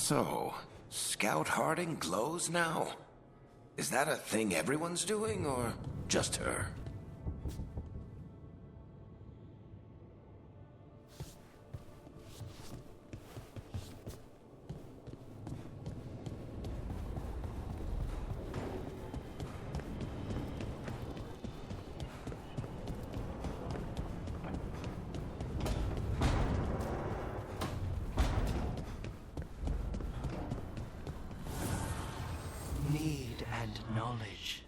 So, Scout Harding glows now? Is that a thing everyone's doing, or just her? Need and knowledge.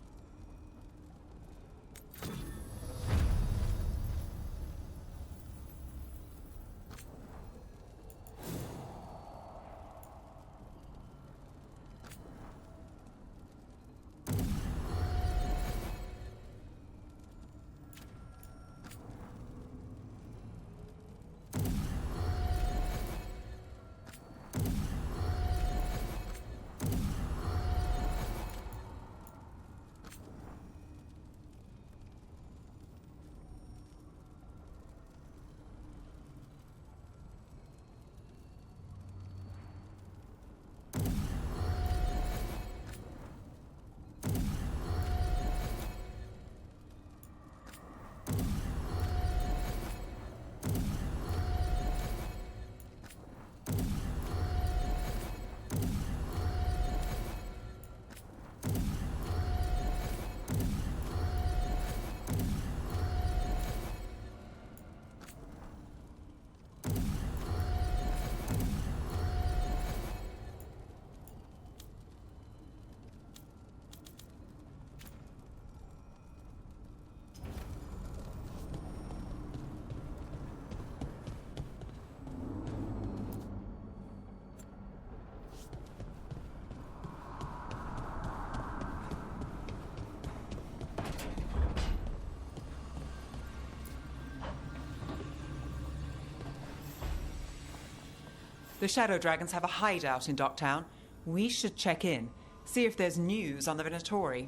The Shadow Dragons have a hideout in Docktown. We should check in, see if there's news on the Venatori.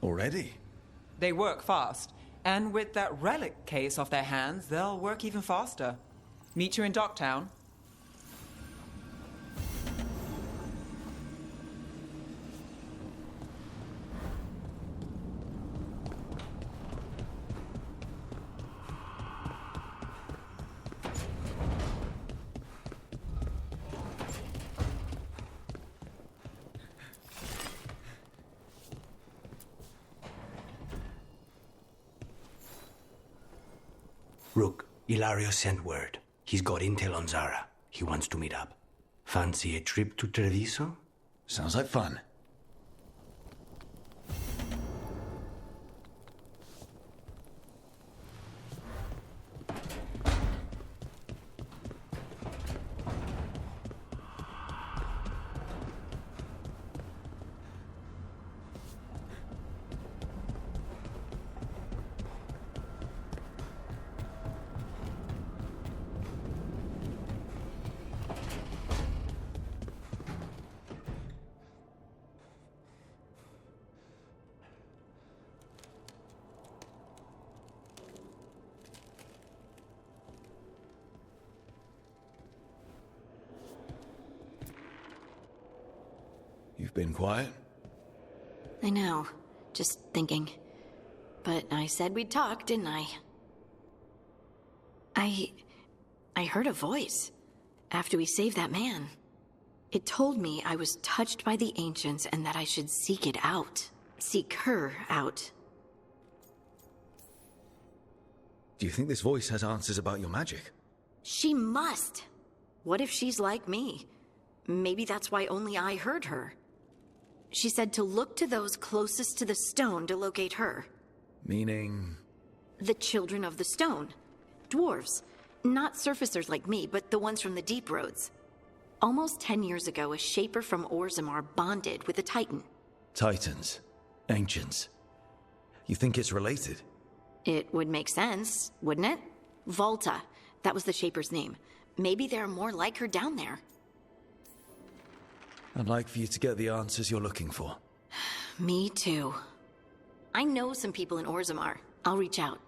Already? They work fast, and with that relic case off their hands, they'll work even faster. Meet you in Docktown. Rook, Ilario sent word. He's got intel on Zara. He wants to meet up. Fancy a trip to Treviso? Sounds like fun. You've been quiet? I know. Just thinking. But I said we'd talk, didn't I? I heard a voice after we saved that man. It told me I was touched by the Ancients and that I should seek it out. Seek her out. Do you think this voice has answers about your magic? She must! What if she's like me? Maybe that's why only I heard her. She said to look to those closest to the stone to locate her. Meaning? The children of the stone. Dwarves. Not surfacers like me, but the ones from the deep roads. Almost 10 years ago, a shaper from Orzammar bonded with a titan. Titans. Ancients. You think it's related? It would make sense, wouldn't it? Volta. That was the shaper's name. Maybe there are more like her down there. I'd like for you to get the answers you're looking for. Me too. I know some people in Orzammar. I'll reach out.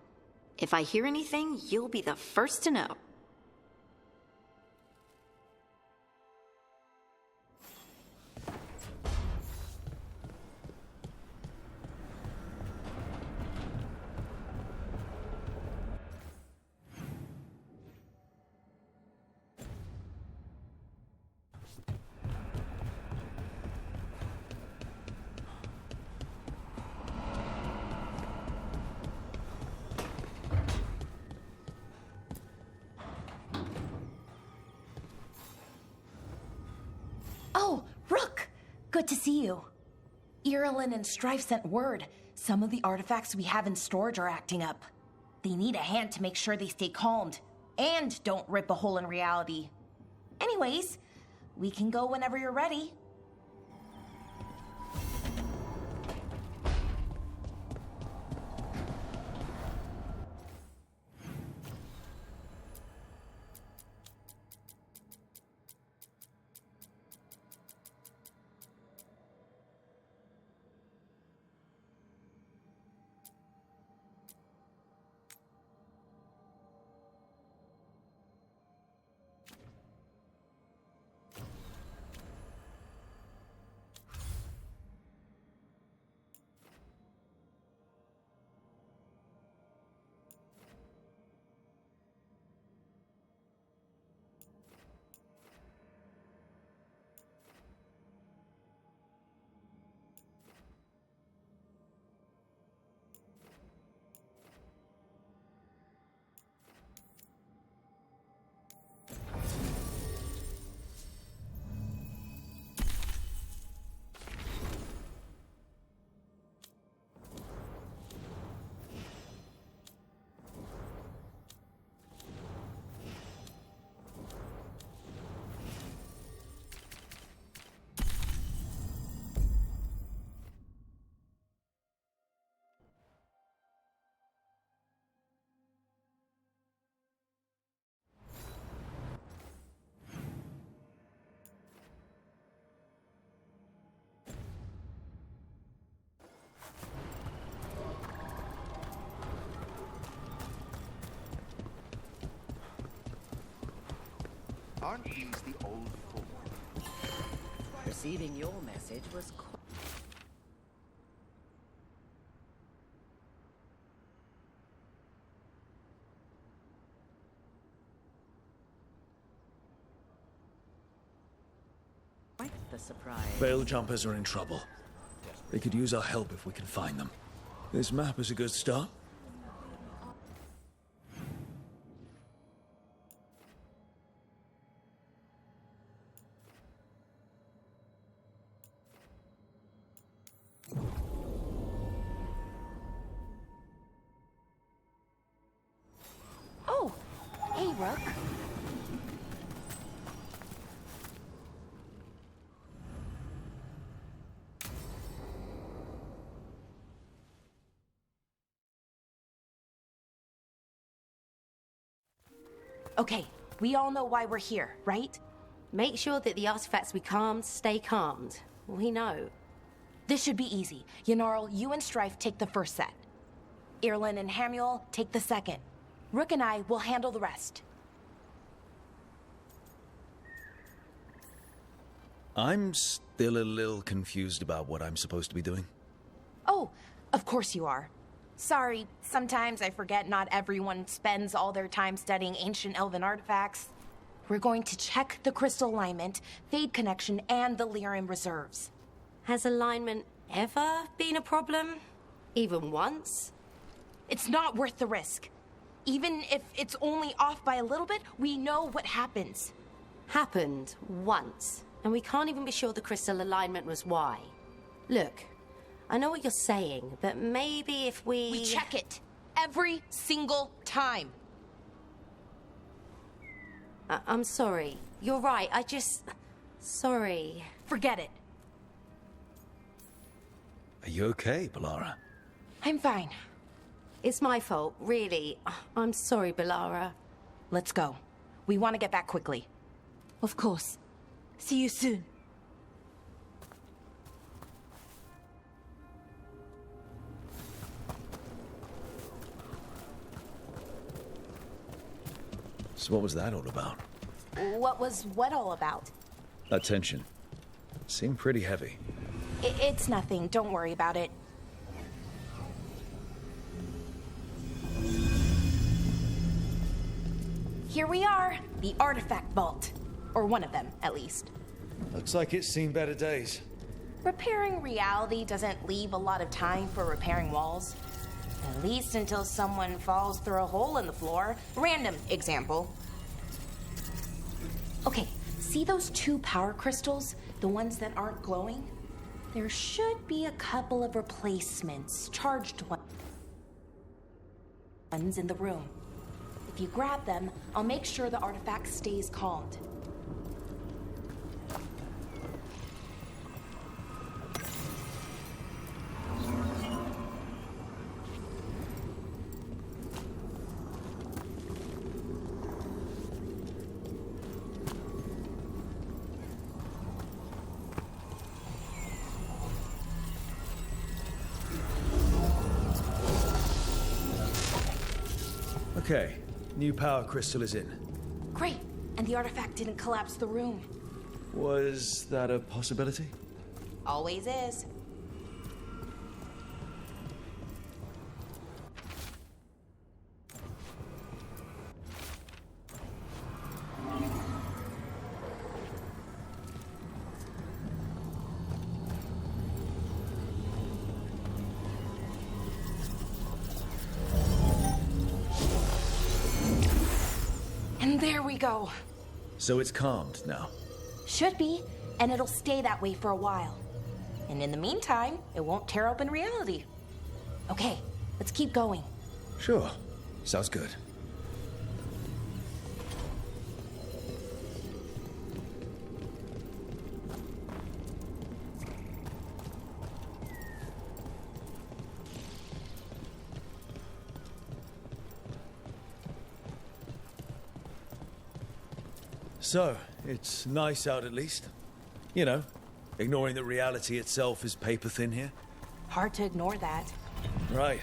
If I hear anything, you'll be the first to know. Oh, Rook! Good to see you. Irulan and Strife sent word. Some of the artifacts we have in storage are acting up. They need a hand to make sure they stay calmed, and don't rip a hole in reality. Anyways, we can go whenever you're ready. Aren't these the old fool? Receiving your message was quite the surprise. Veil jumpers are in trouble. They could use our help if we can find them. This map is a good start. Oh, hey, Rook. Okay, we all know why we're here, right? Make sure that the artifacts we calmed stay calmed. We know. This should be easy. Yanarl, you and Strife take the first set. Irulan and Hamuel take the second. Rook and I will handle the rest. I'm still a little confused about what I'm supposed to be doing. Oh, of course you are. Sorry, sometimes I forget not everyone spends all their time studying ancient elven artifacts. We're going to check the crystal alignment, fade connection, and the lyrium reserves. Has alignment ever been a problem? Even once? It's not worth the risk. Even if it's only off by a little bit, we know what happens. Happened once, and we can't even be sure the crystal alignment was why. Look, I know what you're saying, but maybe if We check it every single time. I'm sorry. You're right. Sorry. Forget it. Are you okay, Balara? I'm fine. It's my fault, really. I'm sorry, Balara. Let's go. We want to get back quickly. Of course. See you soon. So what was that all about? What was what all about? That tension. Seemed pretty heavy. It's nothing. Don't worry about it. Here we are, the artifact vault. Or one of them, at least. Looks like it's seen better days. Repairing reality doesn't leave a lot of time for repairing walls. At least until someone falls through a hole in the floor. Random example. Okay, See those 2 power crystals? The ones that aren't glowing? There should be a couple of replacements, charged ones in the room. If you grab them, I'll make sure the artifact stays calmed. Okay, new power crystal is in. Great, and the artifact didn't collapse the room. Was that a possibility? Always is. And there we go. So it's calmed now. Should be, and it'll stay that way for a while. And in the meantime, it won't tear open reality. Okay, let's keep going. Sure. Sounds good. So, it's nice out at least. You know, ignoring that reality itself is paper thin here. Hard to ignore that. Right.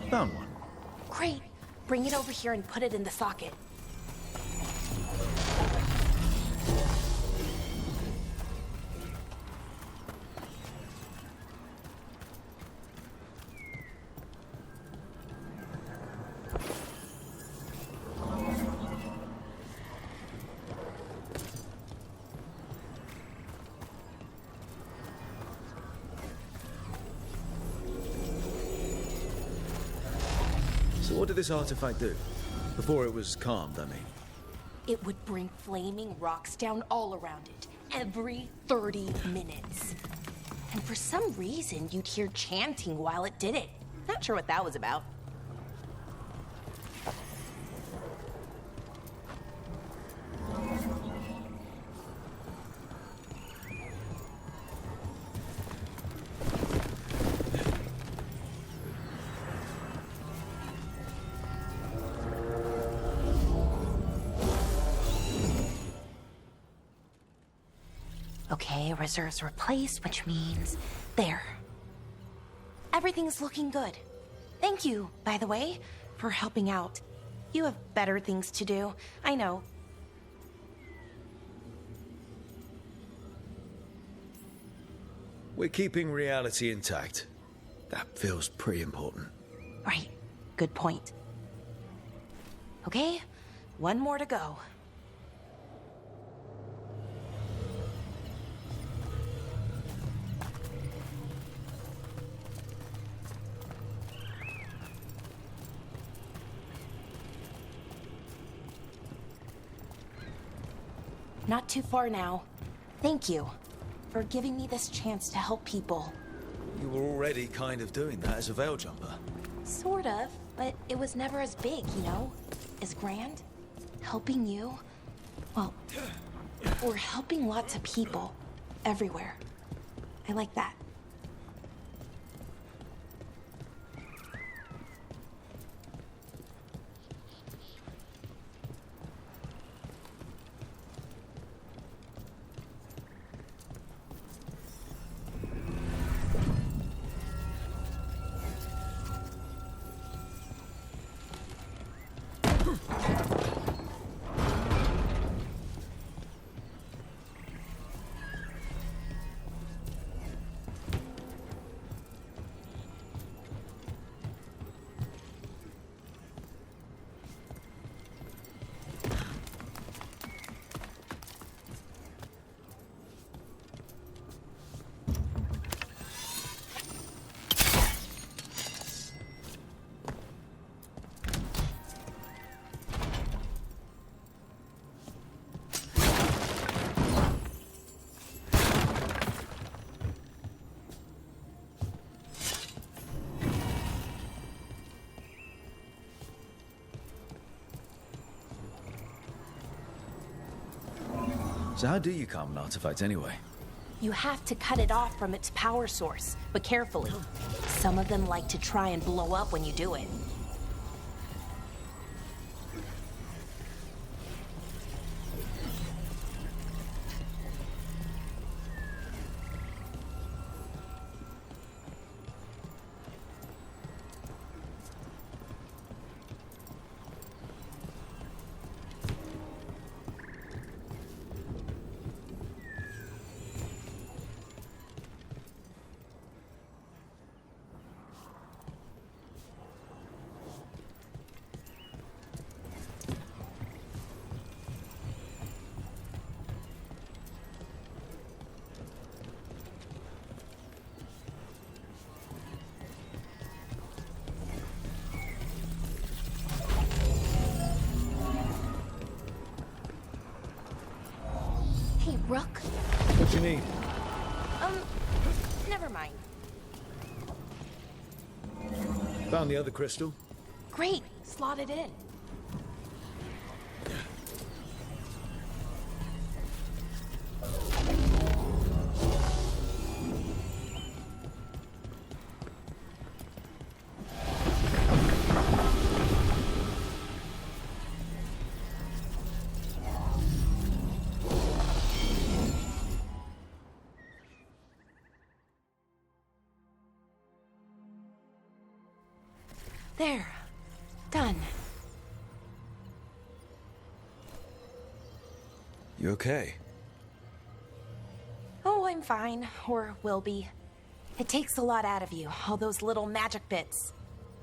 Found one. Great. Bring it over here and put it in the socket. So what did this artifact do? Before it was calmed, I mean. It would bring flaming rocks down all around it, every 30 minutes. And for some reason, you'd hear chanting while it did it. Not sure what that was about. Okay, reserves replaced, which means there. Everything's looking good. Thank you, by the way, for helping out. You have better things to do, I know. We're keeping reality intact. That feels pretty important. Right, good point. Okay, one more to go. Not too far now. Thank you for giving me this chance to help people. You were already kind of doing that as a veil jumper. Sort of, but it was never as big, you know? As grand. Helping you. Well, we're helping lots of people. Everywhere. I like that. So how do you calm an artifact anyway? You have to cut it off from its power source, but carefully. Some of them like to try and blow up when you do it. Hey, Rook. What you need? Never mind. Found the other crystal. Great, slot it in. There. Done. You okay? Oh, I'm fine. Or will be. It takes a lot out of you, all those little magic bits.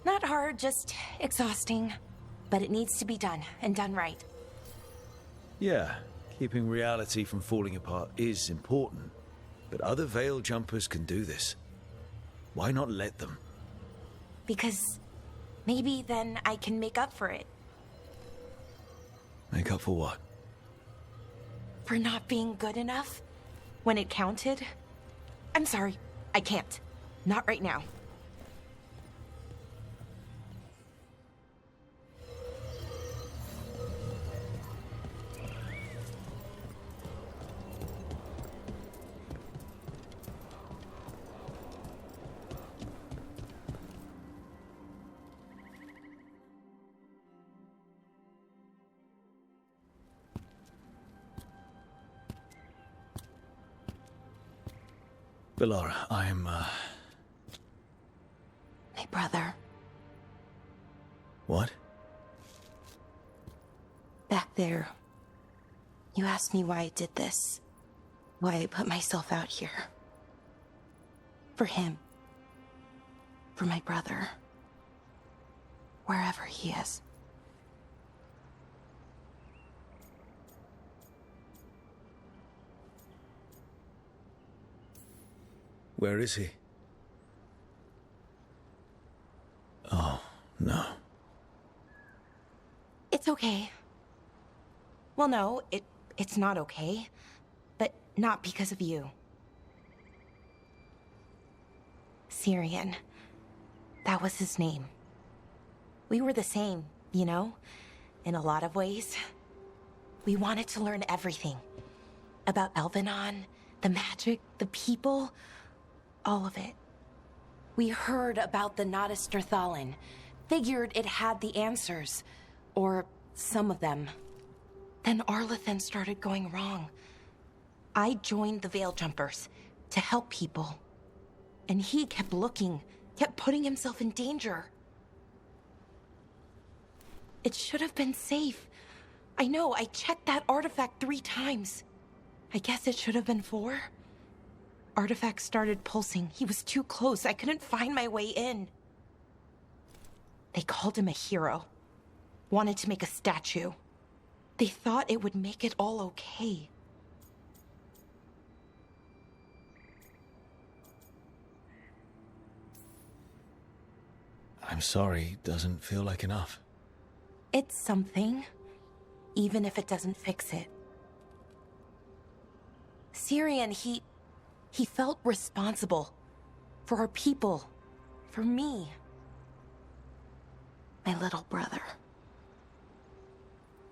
Not hard, just exhausting. But it needs to be done, and done right. Yeah, keeping reality from falling apart is important. But other Veil jumpers can do this. Why not let them? Because maybe then I can make up for it. Make up for what? For not being good enough when it counted. I'm sorry, I can't. Not right now. Bellara, I'm, My brother, What? back there. You asked me why I did this. Why I put myself out here. For him. For my brother. Wherever he is. Where is he? Oh, no. It's okay. Well, no, it's not okay. But not because of you. Syrian. That was his name. We were the same, you know? In a lot of ways. We wanted to learn everything. About Elvenon, the magic, the people, all of it. We heard about the Nodus Strathalin, figured it had the answers, or some of them. Then Arlathan started going wrong. I joined the Veil Jumpers to help people. And he kept looking, kept putting himself in danger. It should have been safe. I know, I checked that artifact 3 times. I guess it should have been 4. Artifact started pulsing. He was too close. I couldn't find my way in. They called him a hero. Wanted to make a statue. They thought it would make it all okay. I'm sorry, doesn't feel like enough. It's something, even if it doesn't fix it. Syrian, he felt responsible for our people, for me. My little brother.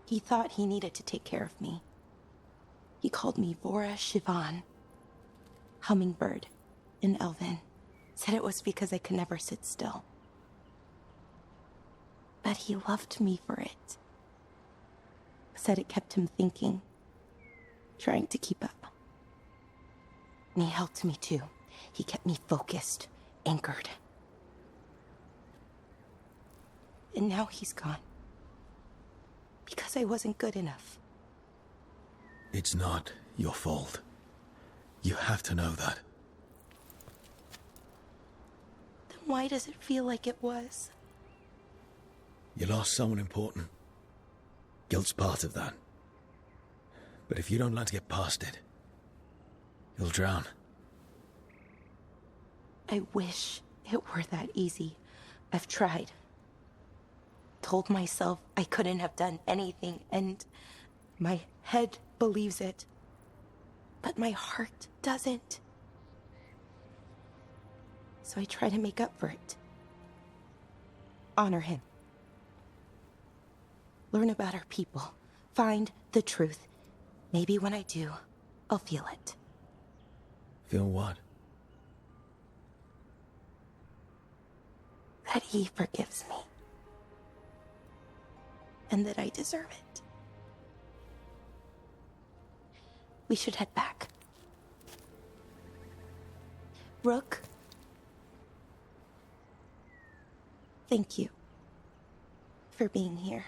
He thought he needed to take care of me. He called me Vora Shivan, hummingbird in Elven. Said it was because I could never sit still. But he loved me for it. Said it kept him thinking, trying to keep up. And he helped me too. He kept me focused, anchored. And now he's gone. Because I wasn't good enough. It's not your fault. You have to know that. Then why does it feel like it was? You lost someone important. Guilt's part of that. But if you don't learn to get past it, you'll drown. I wish it were that easy. I've tried. Told myself I couldn't have done anything, and my head believes it. But my heart doesn't. So I try to make up for it. Honor him. Learn about our people. Find the truth. Maybe when I do, I'll feel it. Feel what? That he forgives me. And that I deserve it. We should head back. Rook? Thank you for being here.